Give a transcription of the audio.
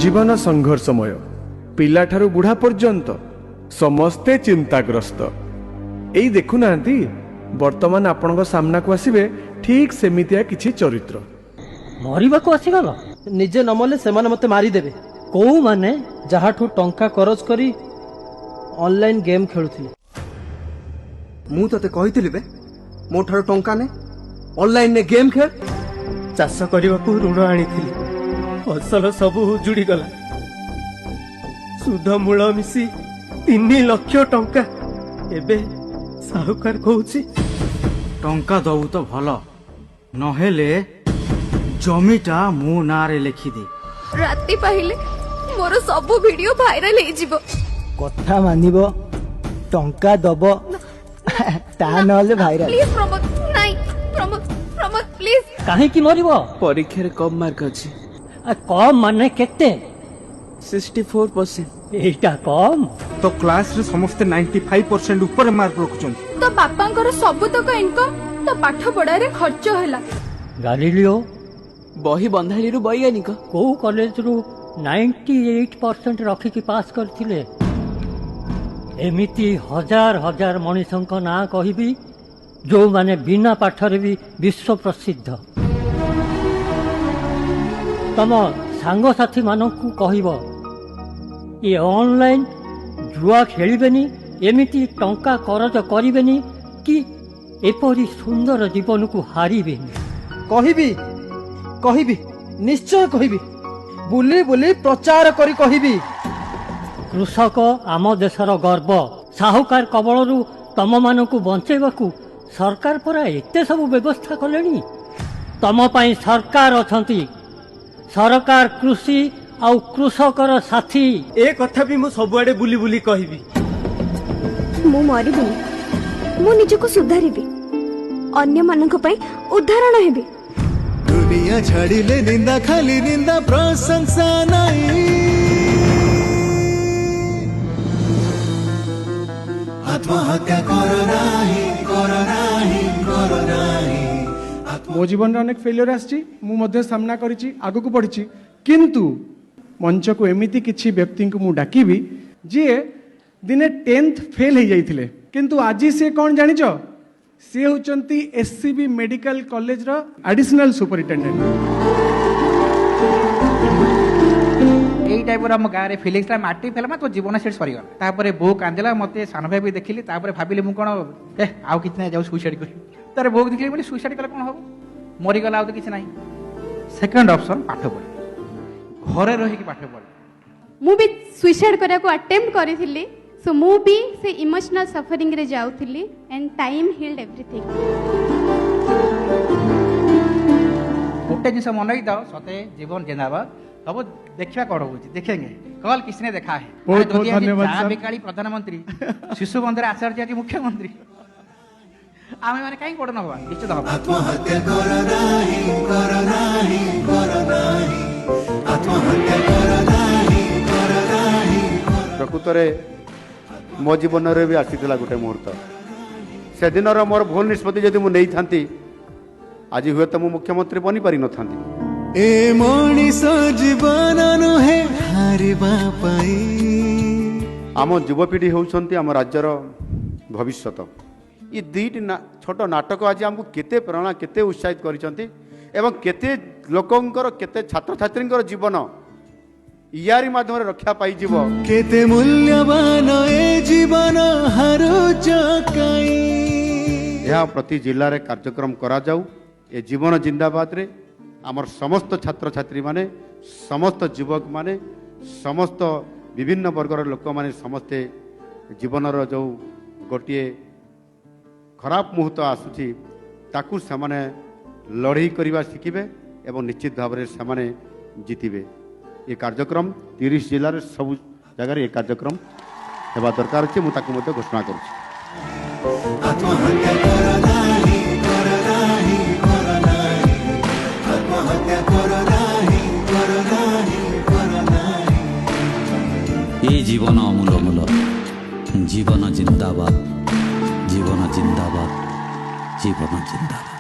जीवन संघर्षमय पिलाठारू बुढ़ा पर्यंत समस्ते चिंताग्रस्त। एई देखुना वर्तमान आपण सामना को आसवे ठीक सेमितिया किछि चरित्र। मरिबा को आसीगल निजे नमले से मते मारिदेवे। कौ माने जहाठू टंका खरच करी ऑनलाइन गेम खेलुथिले। मु तते कहिथिली बे मो ठारो टंका ने ऑनलाइन ने गेम खेल। चाष करने को ऋण आनी फसल सब उजुड़ी गला। सुध मूल मिसी 3 लाख टंका एबे साहुकार कहूची टंका दबु तो भल नहेले जमीटा मो नारे लिखि दे। राति पाहिले मोर सब वीडियो वायरल हे जिवो। कथा मानिबो टंका दबो ता नले भाइराल। प्लीज प्रमोद नाही प्रमोद प्रमोद प्लीज। काहे की मरिबो? परीक्षा रे कम मार्क अछि। कम माने केते? 64%। एटा कम तो क्लास रे समस्त 95% ऊपर मार्क रखुछन। तो बापांकर सब तक इनकम तो पाठ पढ़ा रे खर्च होला। गालिलियो बही बंधाली रु वैज्ञानिक को कॉलेज रु 98% रखी की पास करथिले। एमिति हजार हजार मनीषंक ना कहिबी जो माने बिना पाठरे भी विश्व प्रसिद्ध। तम सांग साथी मानकु कहिबो ये ऑनलाइन जुआ खेलिबेनी एमिति टंका करज करिबेनी कि एपरी सुंदर जीवन को हारिबेनी। कहिबी कहिबी निश्चय कहिबी बुली बुली प्रचार करी कहिबी। कृषक आम देशर गर्व। साहुकार कबलरू तम मानकु बंचेबाकू सरकार परा एते सब व्यवस्था कलेनी। तम पाई सरकार अछंती। सरकार कृषि आउ कृषकर साथी। ए कथा भी मु सबुआडे बुली बुली कहिबी। मु मरिबिनी मु निजको सुधारिबी अन्य मानक पई उदाहरण हेबी। दुनिया छाड़िले निंदा खाली निंदा प्रशंसा नहीं। आत्महत्या करो नाही करो नाही करो नाही। मो जीवन रे अनेक फेलियर आछि मु मध्ये सामना करिछि आगु को पढिछि किंतु मंच को एमिति किछि व्यक्ति को मु डाकिबी जे दिने 10th फेल हो जाइथिले किंतु आजी से कौन जानिछ से होचंती एससीबी मेडिकल कॉलेज रो एडिशनल सुपरिटेंडेंट। यही टाइप हम गाँव में फिलिंग्स माटी फेल तो जीवन सेट सरीगला। तापर बो कांदिला मत सान भाई भी देखिली भाविली मुझे कौन आउ कि ना जाऊ सुइसाइड कर तार बो देखिली बोली सुइसाइड कले कौन हम मरीगला तो किसी ना। सेकंड ऑप्शन पाठ पढ़ घरे रही पाठ पढ़। मु भी सुइसाइड करिया को अटेम्प्ट करिथिली सो मु भी से इमोशनल सफरिंग रे जाउथिली एंड टाइम हील्ड एवरीथिंग। गोटे जिनस मन रखी था सते जीवन जिंदाबाद सब देखा कौन हो देखेंगे कल किसी ने देखा है। बहुत बहुत धन्यवाद बेकाली प्रधानमंत्री शिशु बंधर आचार्य जी मुख्यमंत्री आमे माने काई पड़न हवा निश्चित हवा। आत्महत्या करो नाही करो नाही करो नाही। आत्महत्या करो नाही करो नाही। प्रकृत रे मो जीवन रे भी आसीथिला गोटे मुहूर्त से दिन मोर भूल निष्पत्ति जदि मु नहीं थांती आज हुए तो मु मुख्यमंत्री बनी पारि न थांती। ए मनीष जीवन नुहे हारिबा पाई। आम युवपीढ़ी होउछंती आम राज्यर भविष्यत। ये दुईटी छोट नाटक आज आमको केते प्रेरणा केते उत्साहित करिसंती एवं केते लोकंकर केते छात्र छात्रींकर जीवन यारी माध्यम रक्षा पाई जीव। केते मूल्यवान ए जीवन हारुच काई। यह प्रति जिल्ला रे कार्यक्रम करा जाऊ। ए जीवन जिंदाबाद रे आमर समस्त छात्र छात्री माने समस्त युवक माने समस्त विभिन्न वर्गर लोक माने समस्ते जीवनर जो गोटे खराब मुहूर्त आसुची ताकू सेमाने लड़ाई करवा शिखिबे एवं निश्चित भाव में सेमाने जीतिबे। ये कार्यक्रम 30 जिले में सब जगह ये कार्यक्रम हेबा दरकार अछि मु ताकू मते घोषणा करूछि। आत्महत्या करो नाही करो नाही करो नाही। आत्महत्या करो नाही करो नाही करो नाही। ये जीवन अमूल जीवन जिंदाबाद जीवन जिंदाबाद जीवन जिंदाबाद।